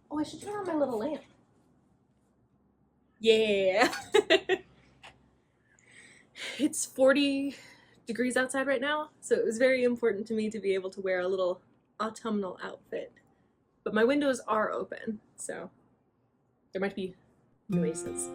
Oh, I should turn on my little lamp. Yeah. It's 40 degrees outside right now, so it was very important to me to be able to wear a little autumnal outfit. But my windows are open, so there might be noises.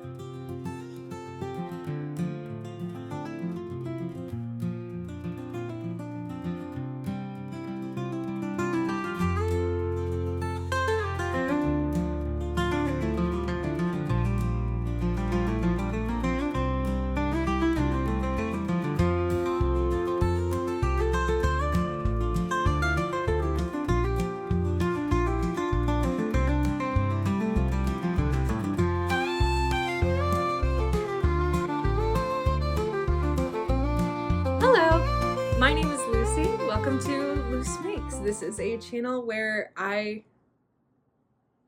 Hello, my name is Lucy. Welcome to Loose Makes. This is a channel where I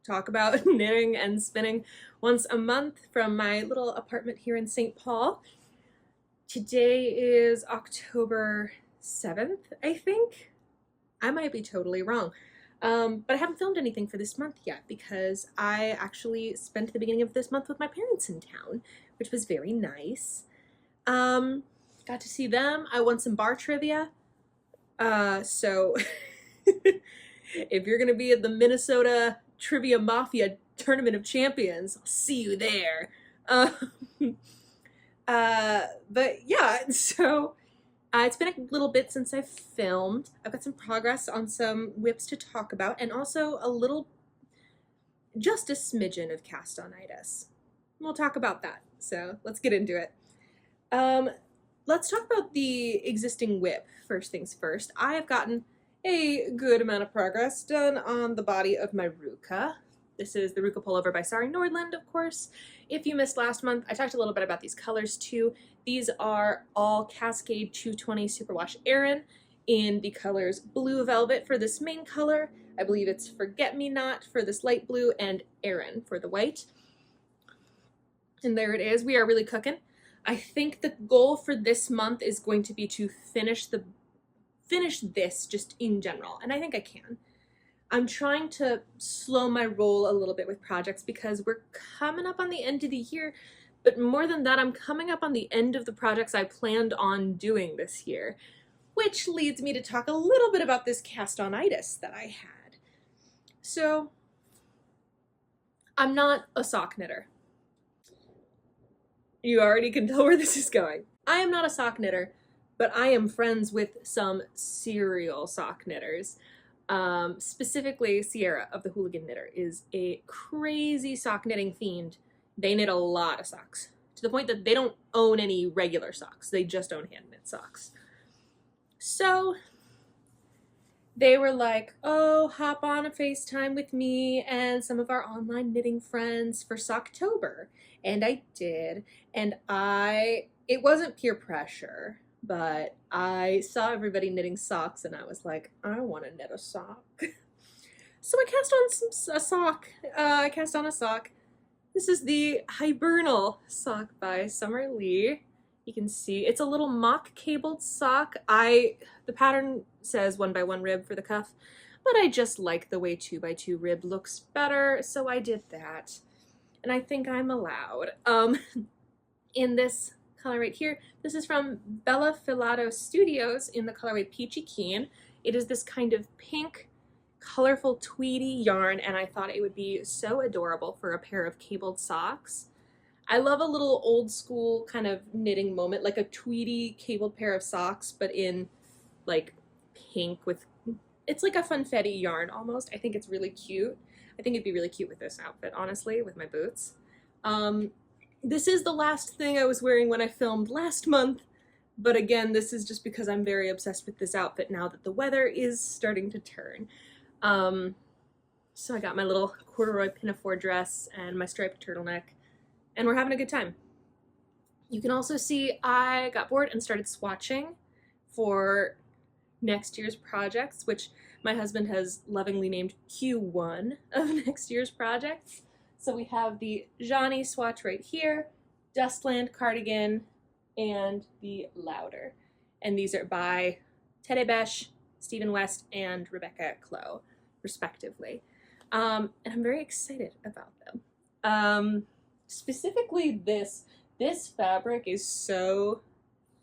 talk about knitting and spinning once a month from my little apartment here in St. Paul. Today is October 7th, I think. I might be totally wrong. But I haven't filmed anything for this month yet because I actually spent the beginning of this month with my parents in town, which was very nice. Got to see them. I won some bar trivia. So if you're gonna be at the Minnesota Trivia Mafia Tournament of Champions, I'll see you there. But yeah, so it's been a little bit since I've filmed. I've got some progress on some whips to talk about, and also just a smidgen of cast-on-itis. We'll talk about that, so let's get into it. Let's talk about the existing whip, first things first. I have gotten a good amount of progress done on the body of my Ruka. This is the Ruka pullover by Sari Nordlund, of course. If you missed last month, I talked a little bit about these colors too. These are all Cascade 220 Superwash Aran in the colors Blue Velvet for this main color. I believe it's Forget Me Not for this light blue, and Aran for the white. And there it is. We are really cooking. I think the goal for this month is going to be to finish this just in general, and I think I can. I'm trying to slow my roll a little bit with projects because we're coming up on the end of the year, but more than that, I'm coming up on the end of the projects I planned on doing this year, which leads me to talk a little bit about this cast-on-itis that I had. So, I'm not a sock knitter. You already can tell where this is going. I am not a sock knitter, but I am friends with some serial sock knitters. Specifically, Sierra of the Hooligan Knitter is a crazy sock knitting fiend. They knit a lot of socks, to the point that they don't own any regular socks. They just own hand knit socks. So they were like, oh, hop on a FaceTime with me and some of our online knitting friends for Socktober. And I did. And it wasn't peer pressure, but I saw everybody knitting socks and I was like, I want to knit a sock. So I cast on a sock. I cast on a sock. This is the Hibernal sock by Summer Lee. You can see it's a little mock cabled sock. The pattern says 1x1 rib for the cuff, but I just like the way 2x2 rib looks better, so I did that. And I think I'm allowed. In this color right here, this is from Bella Filato Studios in the colorway Peachy Keen. It is this kind of pink, colorful tweedy yarn, and I thought it would be so adorable for a pair of cabled socks. I love a little old school kind of knitting moment, like a tweedy cabled pair of socks, but in like pink with, it's like a funfetti yarn almost. I think it's really cute. I think it'd be really cute with this outfit, honestly, with my boots. This is the last thing I was wearing when I filmed last month, but again, this is just because I'm very obsessed with this outfit now that the weather is starting to turn. So I got my little corduroy pinafore dress and my striped turtleneck, and we're having a good time. You can also see I got bored and started swatching for next year's projects, which my husband has lovingly named Q1 of next year's projects. So we have the Johnny swatch right here, Dustland cardigan, and the Louder. And these are by Teddy Besh, Stephen West, and Rebecca Clow, respectively. And I'm very excited about them. Specifically this fabric is so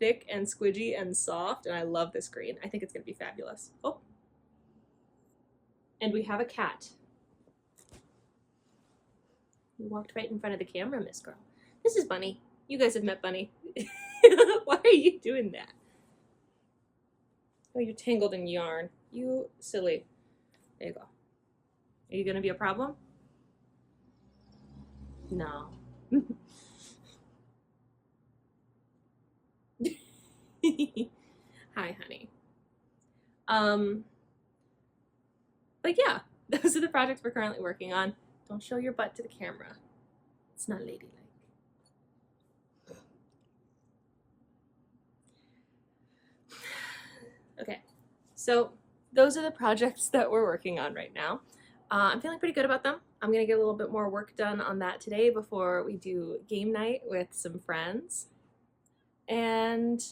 thick and squidgy and soft, and I love this green. I think it's gonna be fabulous. Oh, and we have a cat. You walked right in front of the camera, Miss Girl. This is Bunny. You guys have met Bunny. Why are you doing that? Oh, you're tangled in yarn. You silly. There you go. Are you gonna be a problem? No. Hi, honey. But yeah, those are the projects we're currently working on. Don't show your butt to the camera. It's not ladylike. Okay, so those are the projects that we're working on right now. I'm feeling pretty good about them. I'm gonna get a little bit more work done on that today before we do game night with some friends. And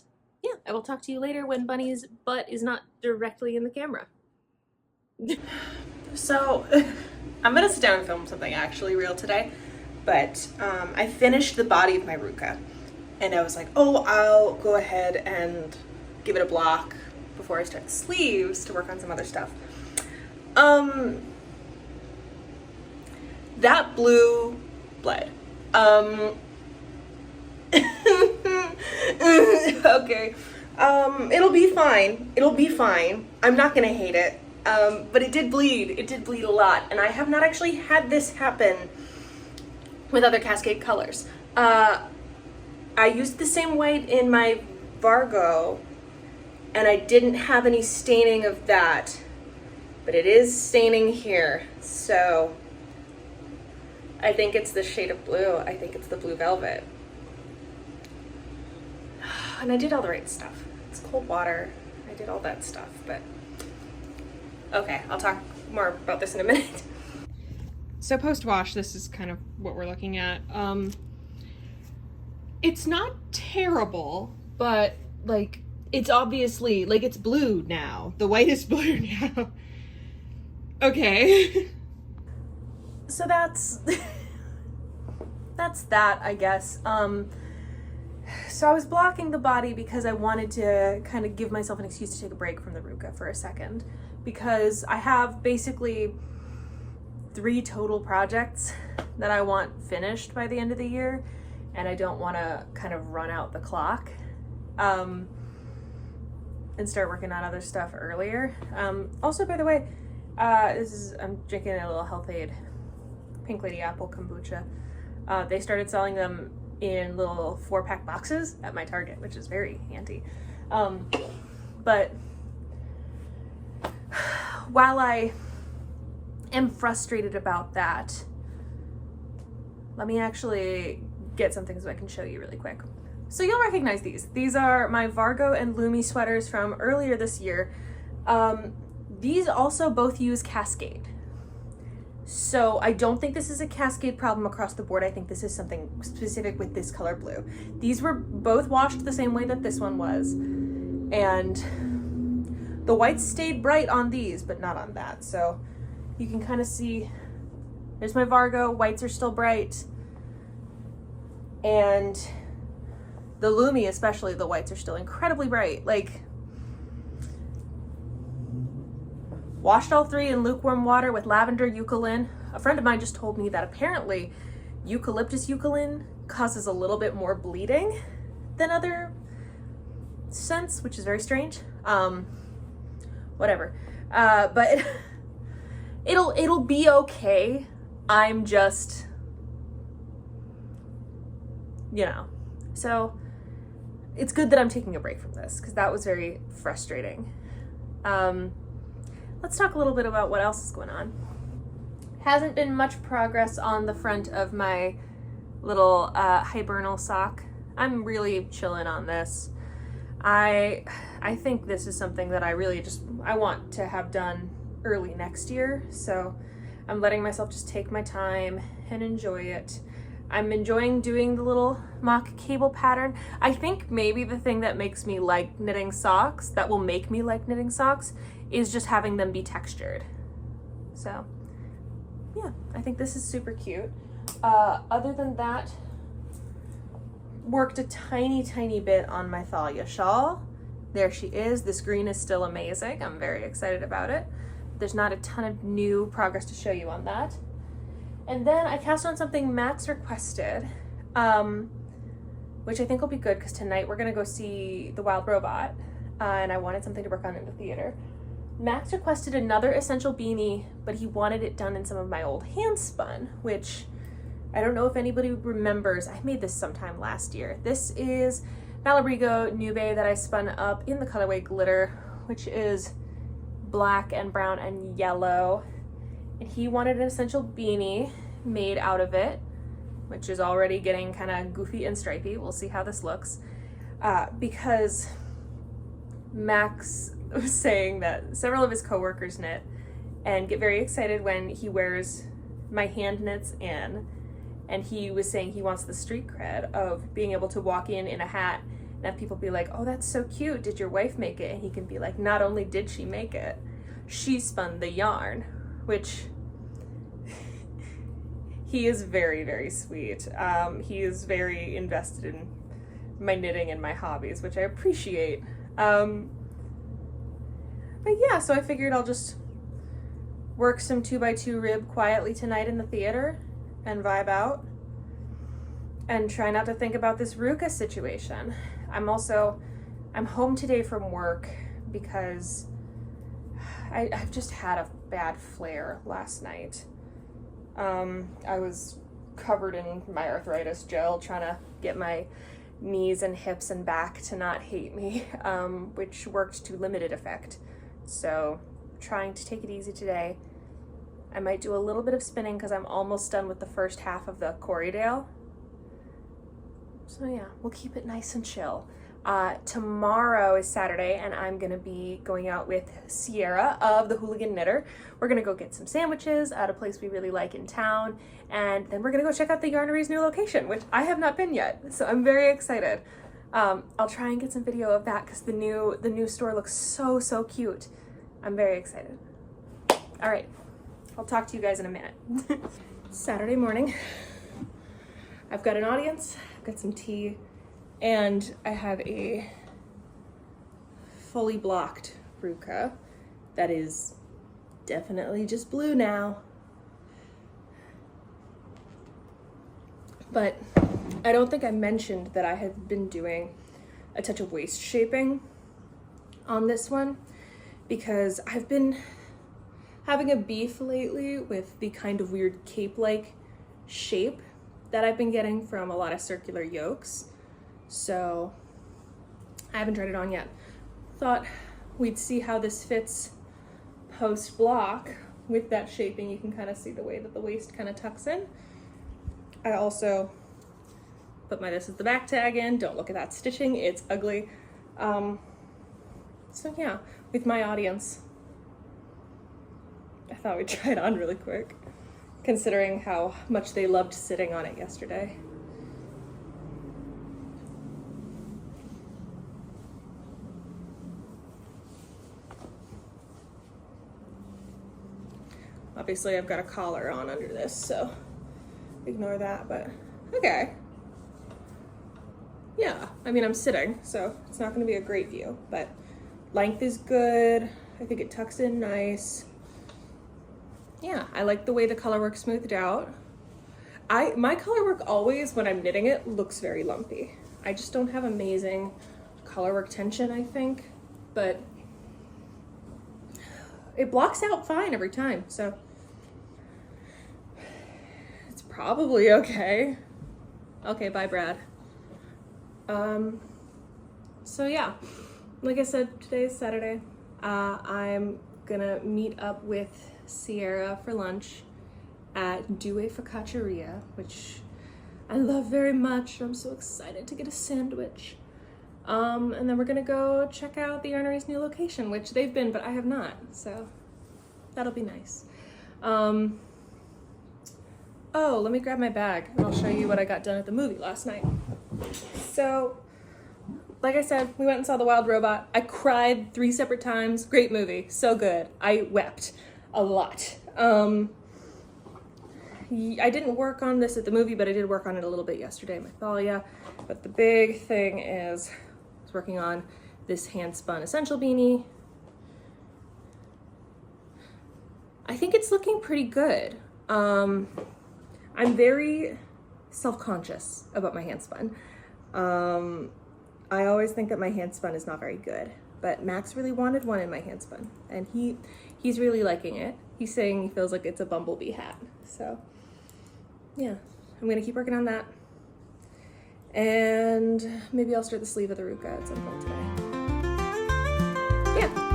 yeah, I will talk to you later when Bunny's butt is not directly in the camera. So I'm gonna sit down and film something actually real today, but I finished the body of my Ruka, and I was like, oh, I'll go ahead and give it a block before I start the sleeves to work on some other stuff. That blue bled. Okay. It'll be fine. It'll be fine. I'm not gonna hate it. But it did bleed. It did bleed a lot, and I have not actually had this happen with other Cascade colors. I used the same white in my Vargo, and I didn't have any staining of that, but it is staining here, so I think it's the shade of blue. I think it's the blue velvet. And I did all the right stuff. It's cold water. I did all that stuff, but okay, I'll talk more about this in a minute. So post-wash, this is kind of what we're looking at. It's not terrible, but like it's obviously like it's blue now. The white is blue now. Okay. So that's that, I guess. So I was blocking the body because I wanted to kind of give myself an excuse to take a break from the Ruka for a second, because I have basically 3 total projects that I want finished by the end of the year, and I don't want to kind of run out the clock and start working on other stuff earlier. Also, by the way, I'm drinking a little Health Aid Pink Lady Apple kombucha. They started selling them in little 4-pack boxes at my Target, which is very handy. But while I am frustrated about that, let me actually get something so I can show you really quick. So you'll recognize these. These are my Vargo and Lumi sweaters from earlier this year. These also both use Cascade. So I don't think this is a Cascade problem across the board. I think this is something specific with this color blue. These were both washed the same way that this one was. And the whites stayed bright on these, but not on that. So you can kind of see, there's my Vargo, whites are still bright. And the Lumi, especially, the whites are still incredibly bright. Like, washed all 3 in lukewarm water with lavender eucalyptus. A friend of mine just told me that apparently eucalyptus eucalyptus causes a little bit more bleeding than other scents, which is very strange. Whatever. But it'll be okay. I'm just, you know. So it's good that I'm taking a break from this, because that was very frustrating. Let's talk a little bit about what else is going on. Hasn't been much progress on the front of my little hibernal sock. I'm really chilling on this. I think this is something that I really I want to have done early next year, so I'm letting myself just take my time and enjoy it. I'm enjoying doing the little mock cable pattern. I think maybe the thing that makes me like knitting socks, that will make me like knitting socks, is just having them be textured. So yeah, I think this is super cute. Other than that, worked a tiny bit on my thalia shawl. There she is. This green is still amazing. I'm very excited about it. There's not a ton of new progress to show you on that. And then I cast on something Max requested, which I think will be good because tonight we're gonna go see The Wild Robot, and I wanted something to work on in the theater. Max requested another essential beanie, but he wanted it done in some of my old hand spun, which I don't know if anybody remembers. I made this sometime last year. This is Malabrigo Nube that I spun up in the colorway Glitter, which is black and brown and yellow. And he wanted an essential beanie made out of it, which is already getting kind of goofy and stripy. We'll see how this looks. Because Max was saying that several of his coworkers knit and get very excited when he wears my hand knits in. And he was saying he wants the street cred of being able to walk in a hat and have people be like, oh, that's so cute. Did your wife make it? And he can be like, not only did she make it, she spun the yarn, which he is very sweet. He is very invested in my knitting and my hobbies, which I appreciate. But yeah, so I figured I'll just work some 2x2 rib quietly tonight in the theater and vibe out and try not to think about this Ruka situation. I'm home today from work because I've just had a bad flare last night. I was covered in my arthritis gel trying to get my knees and hips and back to not hate me, which worked to limited effect. So trying to take it easy today. I might do a little bit of spinning because I'm almost done with the first half of the Corriedale. So yeah, we'll keep it nice and chill. Tomorrow is Saturday and I'm gonna be going out with Sierra of the Hooligan Knitter. We're gonna go get some sandwiches at a place we really like in town, and then we're gonna go check out the Yarnery's new location, which I have not been yet, so I'm very excited. I'll try and get some video of that because the new store looks so cute. I'm very excited. All right. I'll talk to you guys in a minute. Saturday morning. I've got an audience, I've got some tea, and I have a fully blocked Ruka that is definitely just blue now. But I don't think I mentioned that I have been doing a touch of waist shaping on this one because I've been having a beef lately with the kind of weird cape-like shape that I've been getting from a lot of circular yokes. So I haven't tried it on yet. Thought we'd see how this fits post-block with that shaping. You can kind of see the way that the waist kind of tucks in. I also put this is the back tag in. Don't look at that stitching, it's ugly. So yeah, with my audience, I thought we'd try it on really quick, considering how much they loved sitting on it yesterday. Obviously I've got a collar on under this, so ignore that, but okay. Yeah, I mean, I'm sitting, so it's not gonna be a great view, but length is good. I think it tucks in nice. Yeah, I like the way the color work smoothed out. My color work always, when I'm knitting it, looks very lumpy. I just don't have amazing color work tension, I think, but it blocks out fine every time, so it's probably okay. Okay, bye, Brad. So yeah, like I said, today is Saturday. I'm gonna meet up with Sierra for lunch at Due Focacceria, which I love very much. I'm so excited to get a sandwich. And then we're gonna go check out the Yarnery's new location, which they've been, but I have not, so that'll be nice. Oh, let me grab my bag and I'll show you what I got done at the movie last night. So, like I said, we went and saw The Wild Robot. I cried 3 separate times. Great movie, so good. I wept a lot. I didn't work on this at the movie, but I did work on it a little bit yesterday, my thalia. But the big thing is I was working on this hand-spun essential beanie. I think it's looking pretty good. I'm very self-conscious about my hand-spun. I always think that my hand-spun is not very good, but Max really wanted one in my hand-spun, and he's really liking it. He's saying he feels like it's a bumblebee hat. So yeah, I'm gonna keep working on that. And maybe I'll start the sleeve of the Ruka at some point today. Yeah.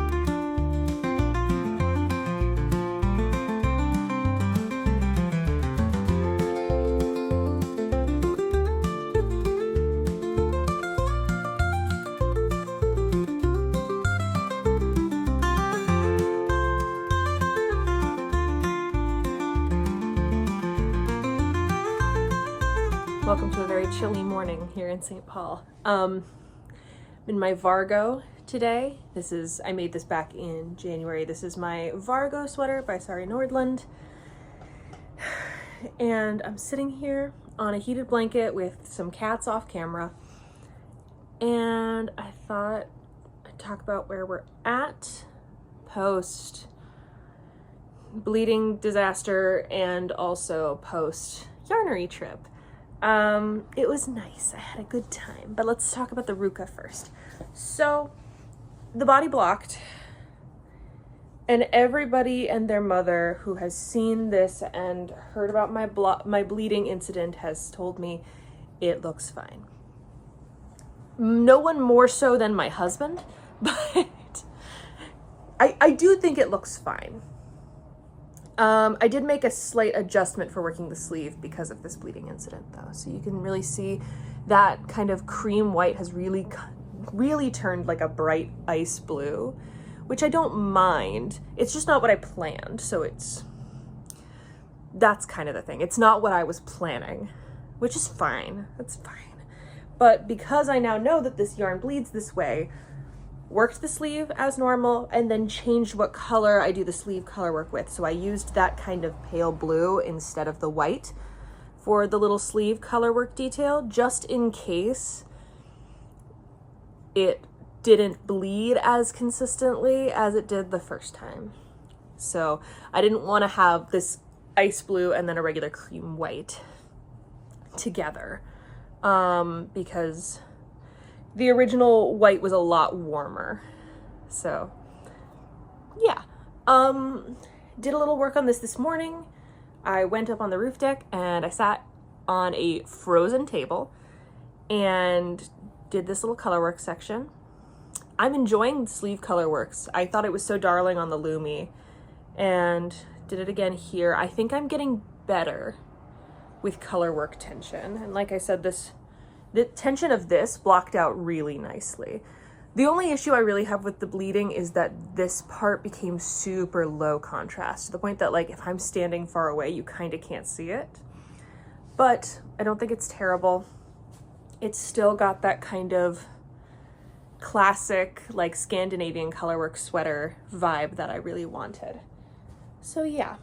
Welcome to a very chilly morning here in St. Paul. I'm in my Vargo today. I made this back in January. This is my Vargo sweater by Sari Nordlund. And I'm sitting here on a heated blanket with some cats off camera. And I thought I'd talk about where we're at post bleeding disaster and also post yarnery trip. It was nice. I had a good time, but let's talk about the Ruka first. So the body blocked, and everybody and their mother who has seen this and heard about my bleeding incident has told me it looks fine. No one more so than my husband, but I do think it looks fine. I did make a slight adjustment for working the sleeve because of this bleeding incident though. So you can really see that kind of cream white has really turned like a bright ice blue, which I don't mind. It's just not what I planned. So that's kind of the thing. It's not what I was planning, which is fine. That's fine. But because I now know that this yarn bleeds this way, worked the sleeve as normal, and then changed what color I do the sleeve color work with. So I used that kind of pale blue instead of the white for the little sleeve color work detail, just in case it didn't bleed as consistently as it did the first time. So I didn't want to have this ice blue and then a regular cream white together, because the original white was a lot warmer. So yeah, did a little work on this morning. I went up on the roof deck and I sat on a frozen table and did this little color work section. I'm enjoying the sleeve color works. I thought it was so darling on the Lumi and did it again here. I think I'm getting better with color work tension. And like I said, the tension of this blocked out really nicely. The only issue I really have with the bleeding is that this part became super low contrast to the point that like if I'm standing far away, you kind of can't see it. But I don't think it's terrible. It's still got that kind of classic like Scandinavian colorwork sweater vibe that I really wanted. So yeah.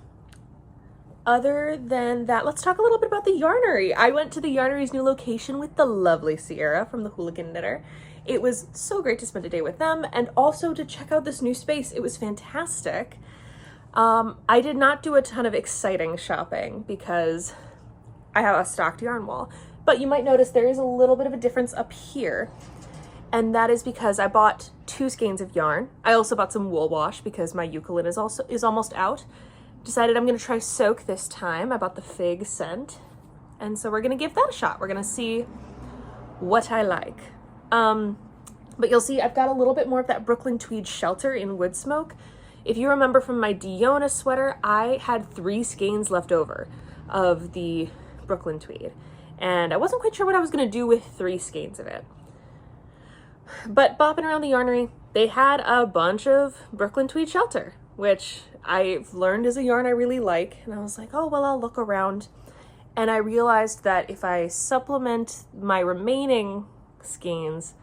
Other than that, let's talk a little bit about the yarnery. I went to the yarnery's new location with the lovely Sierra from the Hooligan Knitter. It was so great to spend a day with them and also to check out this new space. It was fantastic. I did not do a ton of exciting shopping because I have a stocked yarn wall, but you might notice there is a little bit of a difference up here. And that is because I bought 2 skeins of yarn. I also bought some wool wash because my eucalypt is almost out. Decided I'm gonna try soak this time. I bought the fig scent. And so we're gonna give that a shot. We're gonna see what I like. But you'll see I've got a little bit more of that Brooklyn tweed shelter in wood smoke. If you remember from my Diona sweater, I had 3 skeins left over of the Brooklyn tweed. And I wasn't quite sure what I was gonna do with 3 skeins of it. But bopping around the yarnery, they had a bunch of Brooklyn tweed shelter, which I've learned is a yarn I really like. And I was like, oh, well, I'll look around. And I realized that if I supplement my remaining skeins,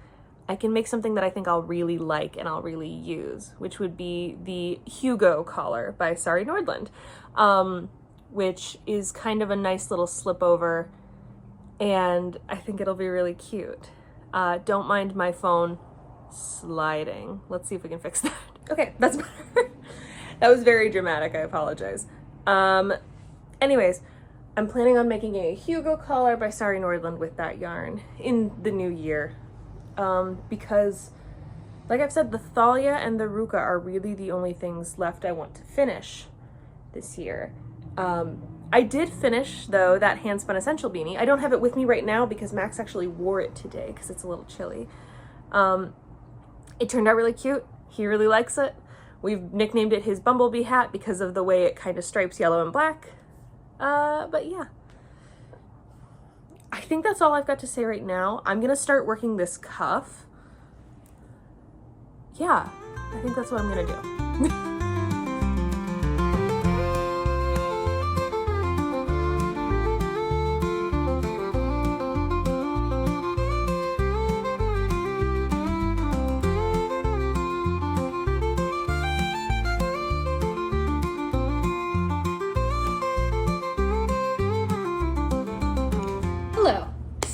I can make something that I think I'll really like and I'll really use, which would be the Hugo collar by Sari Nordlund. which is kind of a nice little slip over, and I think it'll be really cute. Don't mind my phone sliding. Let's see if we can fix that. Okay, that's better. That was very dramatic, I apologize. Anyways, I'm planning on making a Hugo collar by Sari Nordlund with that yarn in the new year. Because, like I've said, the thalia and the Ruka are really the only things left I want to finish this year. I did finish, though, that hand-spun essential beanie. I don't have it with me right now because Max actually wore it today because it's a little chilly. It turned out really cute. He really likes it. We've nicknamed it his bumblebee hat because of the way it kind of stripes yellow and black. But yeah. I think that's all I've got to say right now. I'm gonna start working this cuff. Yeah, I think that's what I'm gonna do.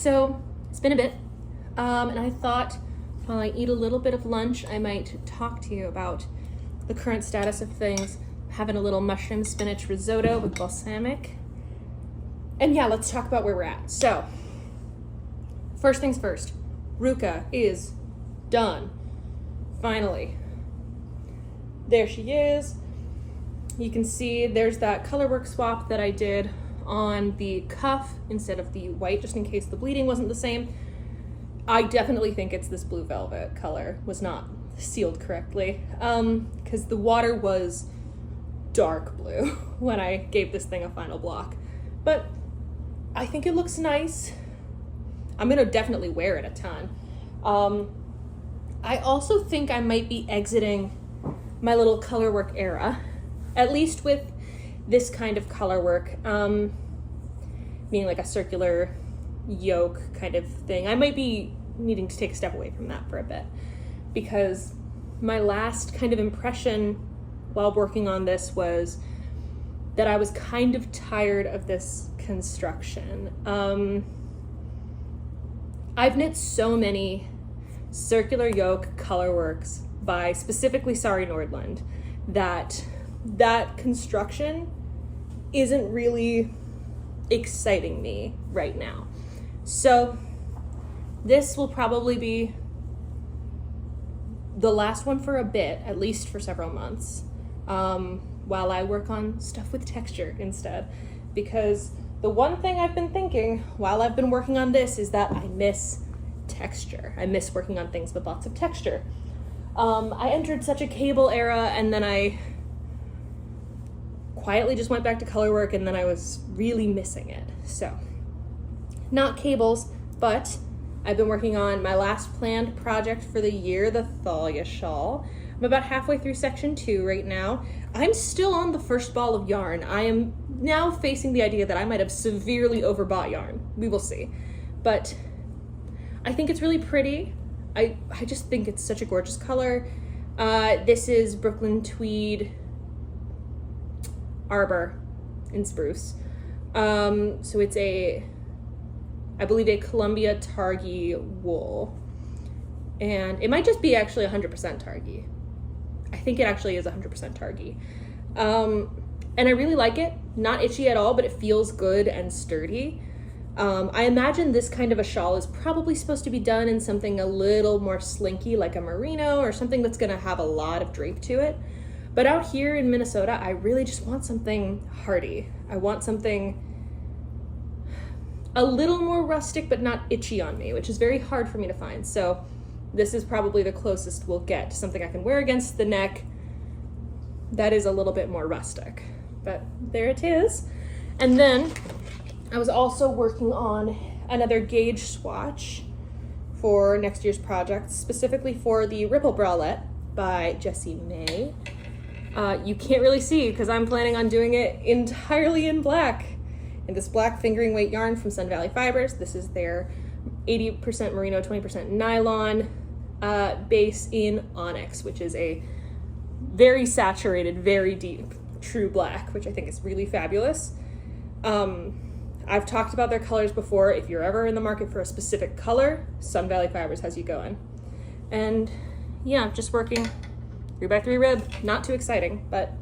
So it's been a bit, and I thought while I eat a little bit of lunch, I might talk to you about the current status of things. Having a little mushroom spinach risotto with balsamic. And yeah, let's talk about where we're at. So, first things first, Ruka is done. Finally. There she is. You can see there's that colorwork swap that I did on the cuff instead of the white, just in case the bleeding wasn't the same. I definitely think it's this blue velvet color was not sealed correctly, because the water was dark blue when I gave this thing a final block. But I think it looks nice. I'm gonna definitely wear it a ton. I also think I might be exiting my little colorwork era, at least with this kind of color work, being like a circular yoke kind of thing. I might be needing to take a step away from that for a bit, because my last kind of impression while working on this was that I was kind of tired of this construction. I've knit so many circular yoke color works by specifically Sari Nordlund that construction isn't really exciting me right now. So this will probably be the last one for a bit, at least for several months, while I work on stuff with texture instead. Because the one thing I've been thinking while I've been working on this is that I miss texture. I miss working on things with lots of texture. I entered such a cable era, and then I quietly just went back to color work, and then I was really missing it. So, not cables, but I've been working on my last planned project for the year, the Thalia shawl. I'm about halfway through section 2 right now. I'm still on the first ball of yarn. I am now facing the idea that I might have severely overbought yarn. We will see. But I think it's really pretty. I just think it's such a gorgeous color. This is Brooklyn Tweed Arbor in spruce. So it's I believe a Columbia Targhee wool. And it might just be actually 100% Targhee. I think it actually is 100% Targhee. And I really like it. Not itchy at all, but it feels good and sturdy. I imagine this kind of a shawl is probably supposed to be done in something a little more slinky, like a merino or something that's gonna have a lot of drape to it. But out here in Minnesota, I really just want something hardy. I want something a little more rustic, but not itchy on me, which is very hard for me to find. So this is probably the closest we'll get to something I can wear against the neck that is a little bit more rustic. But there it is. And then I was also working on another gauge swatch for next year's project, specifically for the Ripple Bralette by Jessie May. You can't really see because I'm planning on doing it entirely in black. In this black fingering weight yarn from Sun Valley Fibers. This is their 80% merino, 20% nylon base in onyx, which is a very saturated, very deep, true black, which I think is really fabulous. I've talked about their colors before. If you're ever in the market for a specific color, Sun Valley Fibers has you going. And yeah, just working 3x3 rib. Not too exciting, but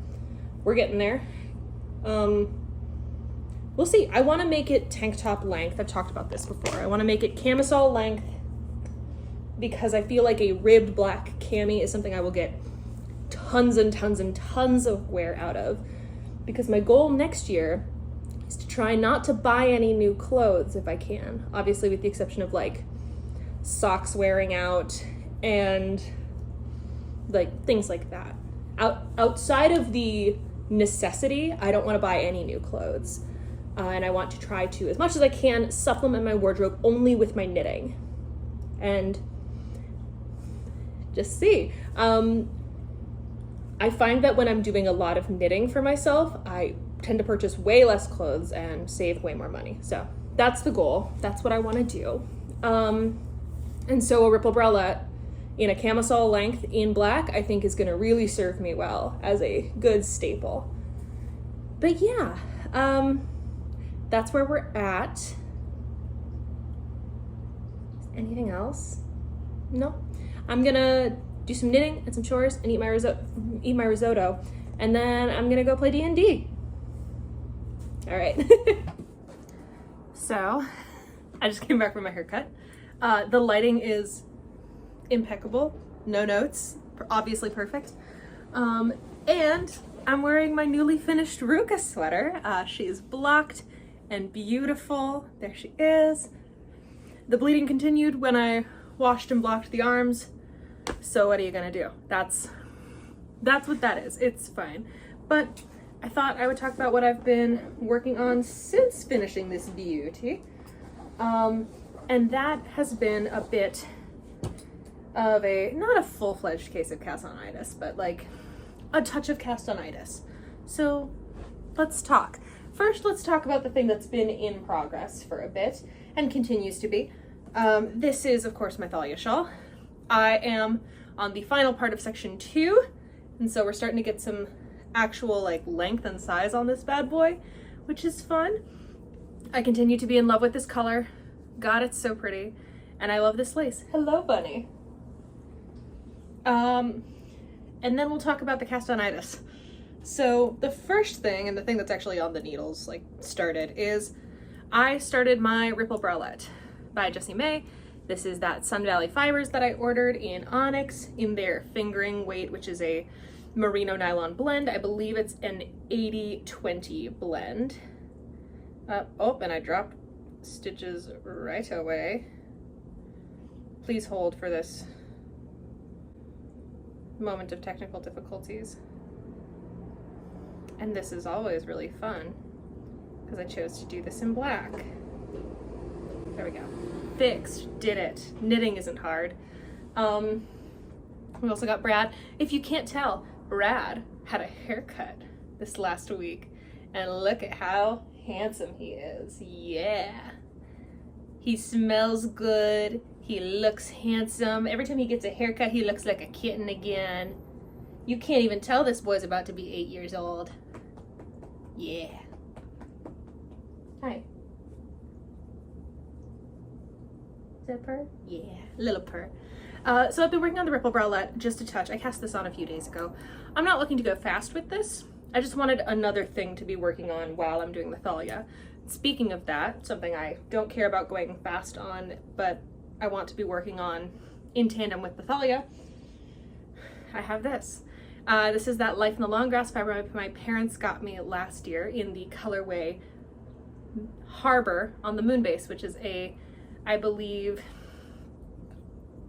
we're getting there. We'll see. I want to make it tank top length. I've talked about this before. I want to make it camisole length because I feel like a ribbed black cami is something I will get tons and tons and tons of wear out of, because my goal next year is to try not to buy any new clothes if I can, obviously with the exception of like socks wearing out and like things like that. Outside of the necessity, I don't want to buy any new clothes, and I want to try to, as much as I can, supplement my wardrobe only with my knitting and just see. I find that when I'm doing a lot of knitting for myself, I tend to purchase way less clothes and save way more money. So that's the goal. That's what I want to do. And so a ripple bralette in a camisole length in black, I think is going to really serve me well as a good staple. But yeah, that's where we're at. Anything else? No. I'm gonna do some knitting and some chores and eat my risotto, and then I'm gonna go play D&D. All right. So, I just came back from my haircut. The lighting is impeccable. No notes. Obviously perfect. And I'm wearing my newly finished Ruka sweater. She is blocked and beautiful. There she is. The bleeding continued when I washed and blocked the arms. So what are you gonna do? That's what that is. It's fine. But I thought I would talk about what I've been working on since finishing this beauty. And that has been a bit of not a full-fledged case of castonitis, but like a touch of castonitis. So let's talk. First, let's talk about the thing that's been in progress for a bit and continues to be. This is, of course, my thalia shawl. I am on the final part of section 2, and so we're starting to get some actual like length and size on this bad boy, which is fun. I continue to be in love with this color. God, it's so pretty. And I love this lace. Hello, bunny. And then we'll talk about the castonitis. So the first thing, and the thing that's actually on the needles, like started, is I started my Ripple Bralette by Jessie May. This is that Sun Valley Fibers that I ordered in Onyx in their fingering weight, which is a merino nylon blend. I believe it's an 80-20 blend. Oh, and I dropped stitches right away. Please hold for this moment of technical difficulties. And this is always really fun because I chose to do this in black. There we go. Fixed. Did it. Knitting isn't hard. We also got Brad. If you can't tell, Brad had a haircut this last week, and look at how handsome he is. Yeah. He smells good. He looks handsome. Every time he gets a haircut, he looks like a kitten again. You can't even tell this boy's about to be 8 years old. Yeah. Hi. Is that a purr? Yeah, little purr. So I've been working on the Ripple Bralette just a touch. I cast this on a few days ago. I'm not looking to go fast with this. I just wanted another thing to be working on while I'm doing the thalia. Speaking of that, something I don't care about going fast on, but I want to be working on in tandem with the thalia, I have this. This is that Life in the Long Grass fiber my parents got me last year in the colorway Harbor on the Moon Base, which is I believe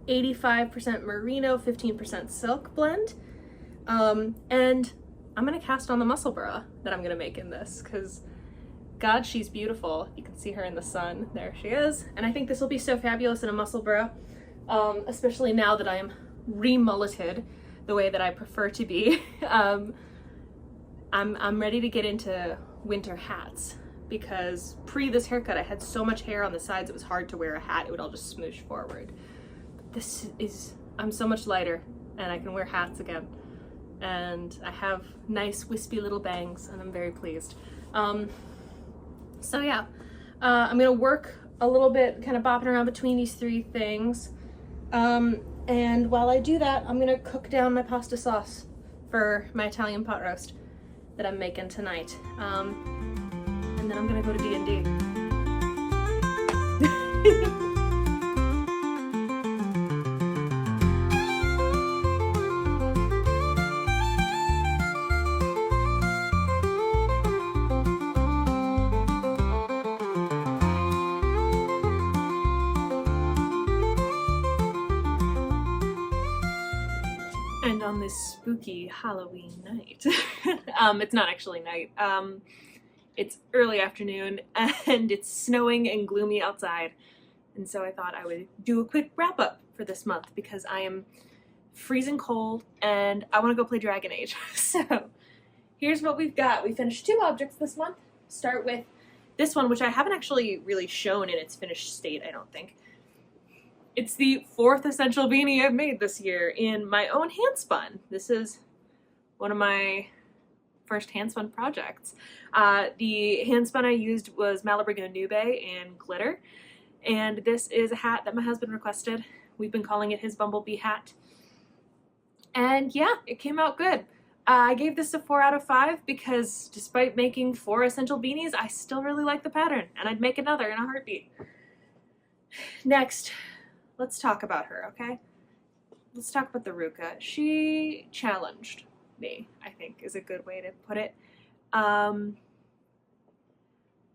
85% merino, 15% silk blend. And I'm gonna cast on the Musselburgh that I'm gonna make in this, because God, she's beautiful. You can see her in the sun. There she is. And I think this will be so fabulous in a Musselburgh, especially now that I am re-mulleted the way that I prefer to be. I'm ready to get into winter hats, because pre this haircut I had so much hair on the sides it was hard to wear a hat. It would all just smoosh forward. I'm so much lighter and I can wear hats again. And I have nice wispy little bangs and I'm very pleased. So yeah, I'm gonna work a little bit, kind of bopping around between these three things. And while I do that, I'm gonna cook down my pasta sauce for my Italian pot roast that I'm making tonight. And then I'm gonna go to D&D. And on this spooky Halloween night, it's not actually night, it's early afternoon and it's snowing and gloomy outside. And so I thought I would do a quick wrap up for this month because I am freezing cold and I want to go play Dragon Age. So here's what we've got. We finished 2 objects this month. Start with this one, which I haven't actually really shown in its finished state, I don't think. It's the 4th essential beanie I've made this year in my own hand spun. This is one of my first hand spun projects. The hand spun I used was Malabrigo Nube and glitter. And this is a hat that my husband requested. We've been calling it his bumblebee hat. And yeah, it came out good. I gave this a 4 out of 5 because despite making 4 essential beanies, I still really like the pattern and I'd make another in a heartbeat. Next, let's talk about her, okay? Let's talk about the Ruka. She challenged me, I think is a good way to put it.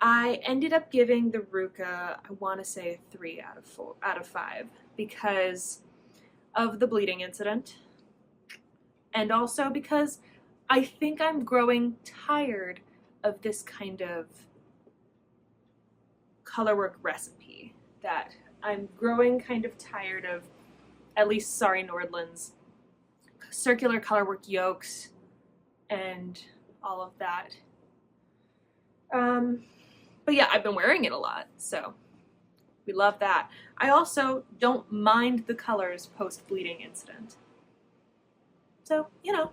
I ended up giving the Ruka, I want to say a 3 out of 5 because of the bleeding incident. And also because I think I'm growing tired of this kind of colorwork recipe. That I'm growing kind of tired of, at least Sari Nordlund's circular colorwork yolks and all of that. But yeah, I've been wearing it a lot, so we love that. I also don't mind the colors post-bleeding incident. So, you know,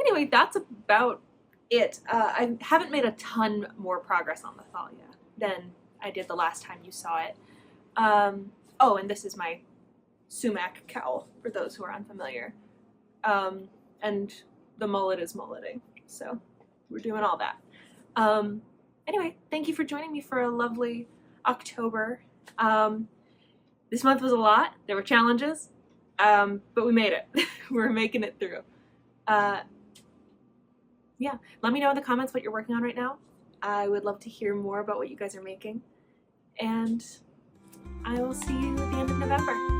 anyway, that's about it. I haven't made a ton more progress on the thalia than I did the last time you saw it. Oh, and this is my sumac cowl, for those who are unfamiliar. And the mullet is mulleting, so we're doing all that. Anyway, thank you for joining me for a lovely October. This month was a lot. There were challenges, but we made it. We're making it through. Yeah, let me know in the comments what you're working on right now. I would love to hear more about what you guys are making. And I will see you at the end of November.